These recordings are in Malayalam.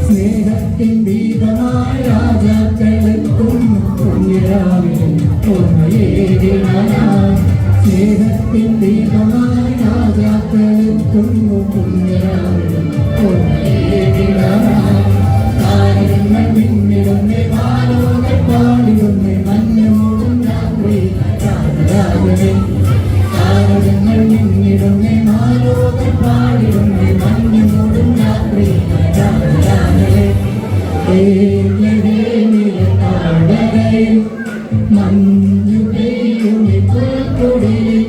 സ്നേഹത്തിൻ ദീപമായ രാജാക്കളെത്തും സ്നേഹത്തിൻ ദീപമായ രാജാക്കളെത്തും താരങ്ങൾ പിന്നിടുന്നേ പാലോകെ പാടിടുന്നേ മഞ്ഞോടും രാത്രി രാജരാജനെ താരങ്ങൾ പിന്നിടുന്നേ മാലോകെ പാടിടുന്നേ മഞ്ഞോടും രാത്രി രാജരാജനെ മഞ്ഞു പെയ്യുമി പുൽക്കൊടിയിൽ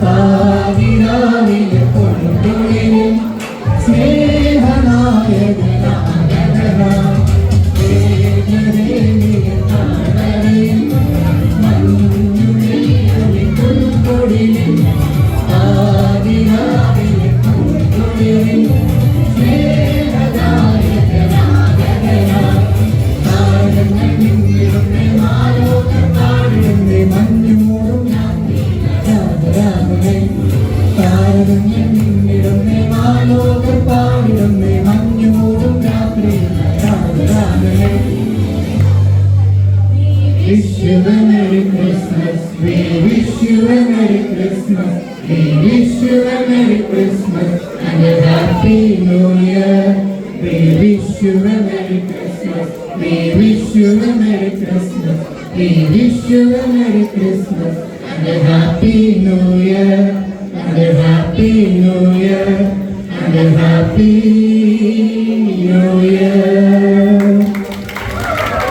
പാതിരാവിലെ പൊൻതുളിയിൽ Wish you a Merry Christmas, we wish you a Merry Christmas, we wish you a Merry Christmas and a Happy New Year. We wish you a Merry Christmas, we wish you a Merry Christmas, we wish you a Merry Christmas and a Happy New Year, and a Happy New Year, and a Happy New Year.